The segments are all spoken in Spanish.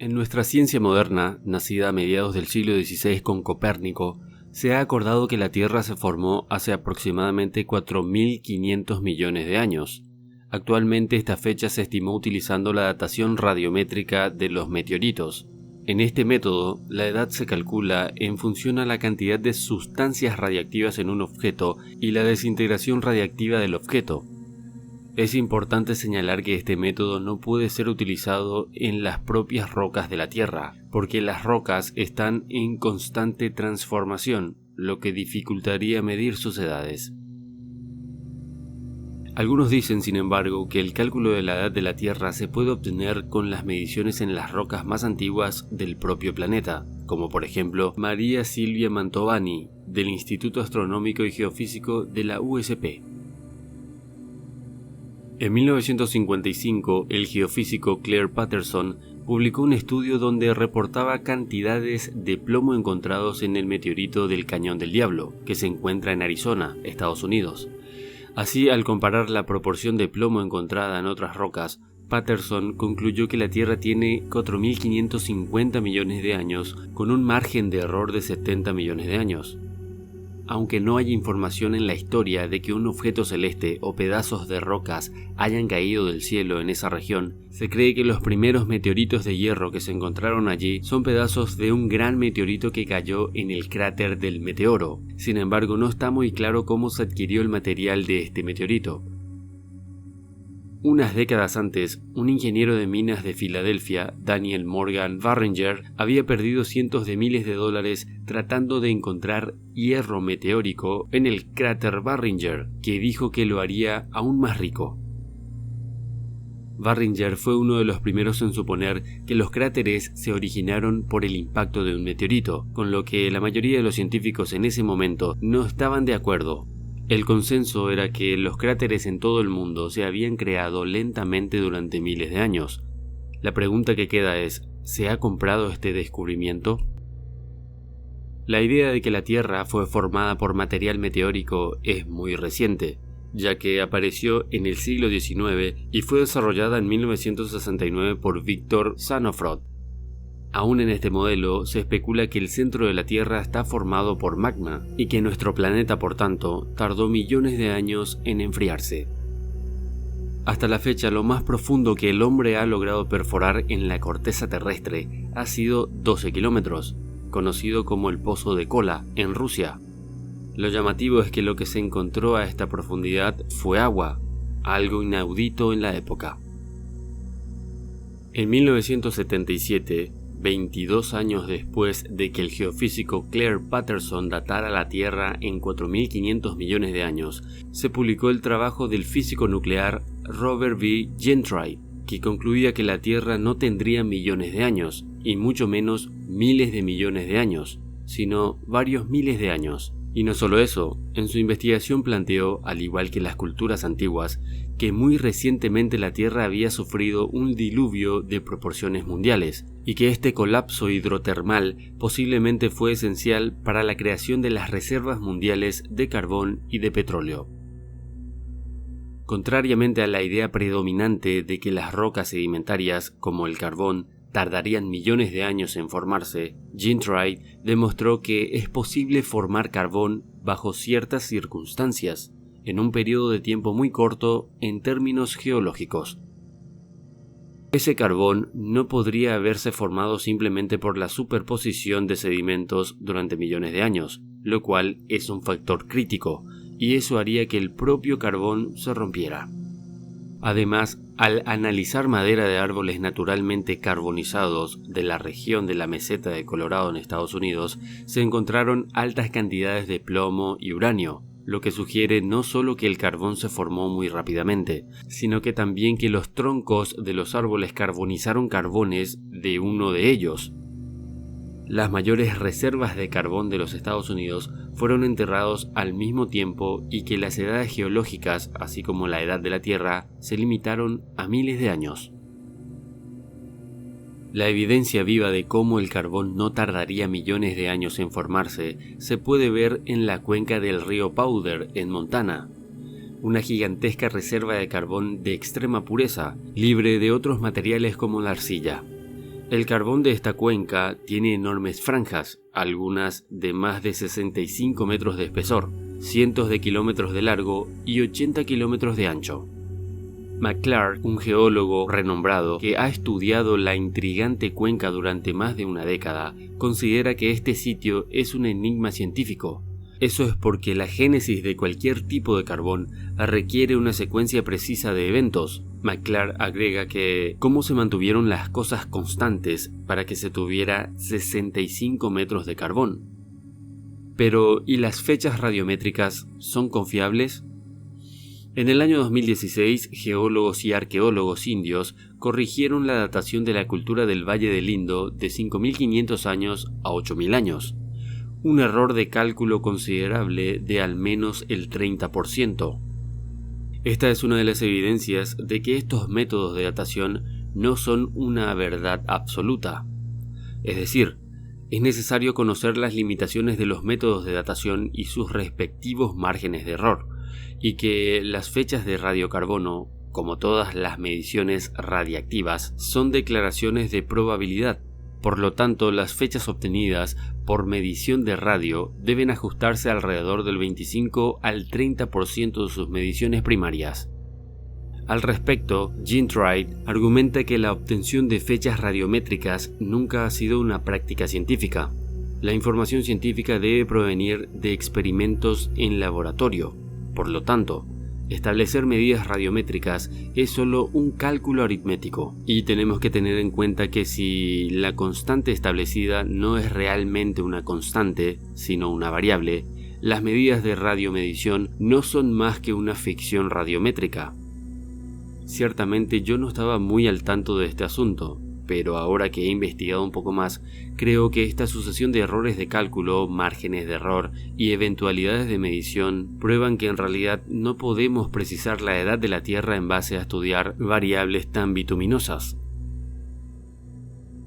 En nuestra ciencia moderna, nacida a mediados del siglo XVI con Copérnico, se ha acordado que la Tierra se formó hace aproximadamente 4.500 millones de años. Actualmente esta fecha se estimó utilizando la datación radiométrica de los meteoritos. En este método, la edad se calcula en función a la cantidad de sustancias radiactivas en un objeto y la desintegración radiactiva del objeto. Es importante señalar que este método no puede ser utilizado en las propias rocas de la Tierra, porque las rocas están en constante transformación, lo que dificultaría medir sus edades. Algunos dicen, sin embargo, que el cálculo de la edad de la Tierra se puede obtener con las mediciones en las rocas más antiguas del propio planeta, como por ejemplo María Silvia Mantovani, del Instituto Astronómico y Geofísico de la USP. En 1955, el geofísico Claire Patterson publicó un estudio donde reportaba cantidades de plomo encontrados en el meteorito del Cañón del Diablo, que se encuentra en Arizona, Estados Unidos. Así, al comparar la proporción de plomo encontrada en otras rocas, Patterson concluyó que la Tierra tiene 4.550 millones de años, con un margen de error de 70 millones de años. Aunque no hay información en la historia de que un objeto celeste o pedazos de rocas hayan caído del cielo en esa región, se cree que los primeros meteoritos de hierro que se encontraron allí son pedazos de un gran meteorito que cayó en el cráter del meteoro. Sin embargo, no está muy claro cómo se adquirió el material de este meteorito. Unas décadas antes, un ingeniero de minas de Filadelfia, Daniel Morgan Barringer, había perdido cientos de miles de dólares tratando de encontrar hierro meteórico en el cráter Barringer, que dijo que lo haría aún más rico. Barringer fue uno de los primeros en suponer que los cráteres se originaron por el impacto de un meteorito, con lo que la mayoría de los científicos en ese momento no estaban de acuerdo. El consenso era que los cráteres en todo el mundo se habían creado lentamente durante miles de años. La pregunta que queda es, ¿se ha comprado este descubrimiento? La idea de que la Tierra fue formada por material meteórico es muy reciente, ya que apareció en el siglo XIX y fue desarrollada en 1969 por Victor Zanofrodt. Aún en este modelo se especula que el centro de la Tierra está formado por magma y que nuestro planeta, por tanto, tardó millones de años en enfriarse. Hasta la fecha, lo más profundo que el hombre ha logrado perforar en la corteza terrestre ha sido 12 kilómetros, conocido como el Pozo de Kola, en Rusia. Lo llamativo es que lo que se encontró a esta profundidad fue agua, algo inaudito en la época. En 1977, 22 años después de que el geofísico Claire Patterson datara la Tierra en 4.500 millones de años, se publicó el trabajo del físico nuclear Robert V. Gentry, que concluía que la Tierra no tendría millones de años, y mucho menos miles de millones de años, sino varios miles de años. Y no solo eso, en su investigación planteó, al igual que las culturas antiguas, que muy recientemente la Tierra había sufrido un diluvio de proporciones mundiales, y que este colapso hidrotermal posiblemente fue esencial para la creación de las reservas mundiales de carbón y de petróleo. Contrariamente a la idea predominante de que las rocas sedimentarias, como el carbón, tardarían millones de años en formarse, Gentry demostró que es posible formar carbón bajo ciertas circunstancias, en un periodo de tiempo muy corto en términos geológicos. Ese carbón no podría haberse formado simplemente por la superposición de sedimentos durante millones de años, lo cual es un factor crítico, y eso haría que el propio carbón se rompiera. Además, al analizar madera de árboles naturalmente carbonizados de la región de la meseta de Colorado en Estados Unidos, se encontraron altas cantidades de plomo y uranio, lo que sugiere no solo que el carbón se formó muy rápidamente, sino que también que los troncos de los árboles carbonizaron carbones de uno de ellos. Las mayores reservas de carbón de los Estados Unidos fueron enterrados al mismo tiempo y que las edades geológicas, así como la edad de la Tierra, se limitaron a miles de años. La evidencia viva de cómo el carbón no tardaría millones de años en formarse se puede ver en la cuenca del río Powder, en Montana, una gigantesca reserva de carbón de extrema pureza, libre de otros materiales como la arcilla. El carbón de esta cuenca tiene enormes franjas, algunas de más de 65 metros de espesor, cientos de kilómetros de largo y 80 kilómetros de ancho. McClure, un geólogo renombrado que ha estudiado la intrigante cuenca durante más de una década, considera que este sitio es un enigma científico. Eso es porque la génesis de cualquier tipo de carbón requiere una secuencia precisa de eventos. McClure agrega que cómo se mantuvieron las cosas constantes para que se tuviera 65 metros de carbón. Pero, ¿y las fechas radiométricas son confiables? En el año 2016, geólogos y arqueólogos indios corrigieron la datación de la cultura del Valle del Indo de 5.500 años a 8.000 años. Un error de cálculo considerable de al menos el 30%. Esta es una de las evidencias de que estos métodos de datación no son una verdad absoluta. Es decir, es necesario conocer las limitaciones de los métodos de datación y sus respectivos márgenes de error, y que las fechas de radiocarbono, como todas las mediciones radiactivas, son declaraciones de probabilidad. Por lo tanto, las fechas obtenidas por medición de radio deben ajustarse alrededor del 25 al 30% de sus mediciones primarias. Al respecto, Gintride argumenta que la obtención de fechas radiométricas nunca ha sido una práctica científica. La información científica debe provenir de experimentos en laboratorio. Por lo tanto, establecer medidas radiométricas es solo un cálculo aritmético, y tenemos que tener en cuenta que si la constante establecida no es realmente una constante, sino una variable, las medidas de radiomedición no son más que una ficción radiométrica. Ciertamente yo no estaba muy al tanto de este asunto, pero ahora que he investigado un poco más, creo que esta sucesión de errores de cálculo, márgenes de error y eventualidades de medición prueban que en realidad no podemos precisar la edad de la Tierra en base a estudiar variables tan bituminosas.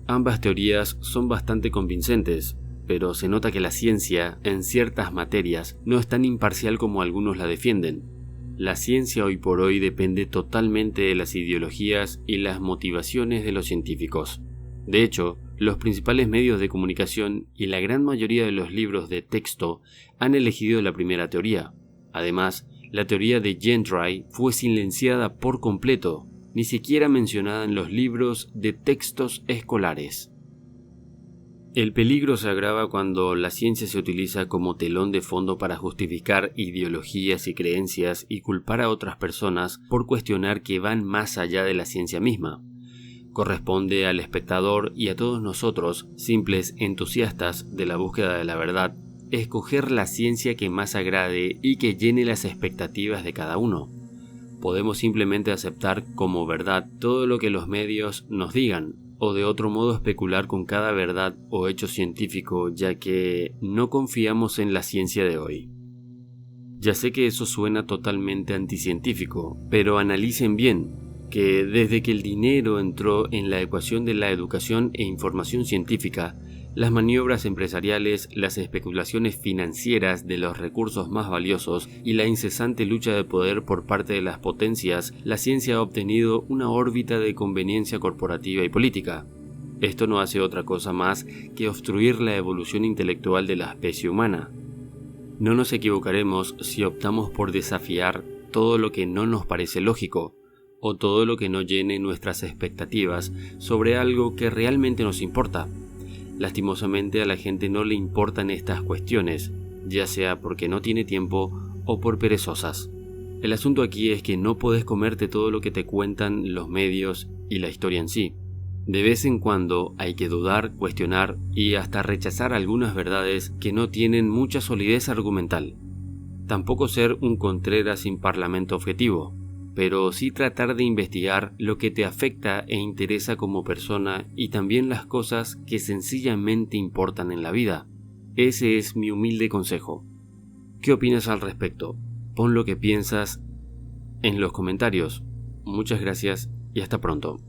Ambas teorías son bastante convincentes, pero se nota que la ciencia, en ciertas materias, no es tan imparcial como algunos la defienden. La ciencia hoy por hoy depende totalmente de las ideologías y las motivaciones de los científicos. De hecho, los principales medios de comunicación y la gran mayoría de los libros de texto han elegido la primera teoría. Además, la teoría de Gintride fue silenciada por completo, ni siquiera mencionada en los libros de textos escolares. El peligro se agrava cuando la ciencia se utiliza como telón de fondo para justificar ideologías y creencias y culpar a otras personas por cuestionar que van más allá de la ciencia misma. Corresponde al espectador y a todos nosotros, simples entusiastas de la búsqueda de la verdad, escoger la ciencia que más agrade y que llene las expectativas de cada uno. Podemos simplemente aceptar como verdad todo lo que los medios nos digan, o de otro modo especular con cada verdad o hecho científico, ya que no confiamos en la ciencia de hoy. Ya sé que eso suena totalmente anticientífico, pero analicen bien que desde que el dinero entró en la ecuación de la educación e información científica, las maniobras empresariales, las especulaciones financieras de los recursos más valiosos y la incesante lucha de poder por parte de las potencias, la ciencia ha obtenido una órbita de conveniencia corporativa y política. Esto no hace otra cosa más que obstruir la evolución intelectual de la especie humana. No nos equivocaremos si optamos por desafiar todo lo que no nos parece lógico, o todo lo que no llene nuestras expectativas sobre algo que realmente nos importa. Lastimosamente a la gente no le importan estas cuestiones, ya sea porque no tiene tiempo o por perezosas. El asunto aquí es que no puedes comerte todo lo que te cuentan los medios y la historia en sí. De vez en cuando hay que dudar, cuestionar y hasta rechazar algunas verdades que no tienen mucha solidez argumental. Tampoco ser un Contreras sin parlamento objetivo, pero sí tratar de investigar lo que te afecta e interesa como persona y también las cosas que sencillamente importan en la vida. Ese es mi humilde consejo. ¿Qué opinas al respecto? Pon lo que piensas en los comentarios. Muchas gracias y hasta pronto.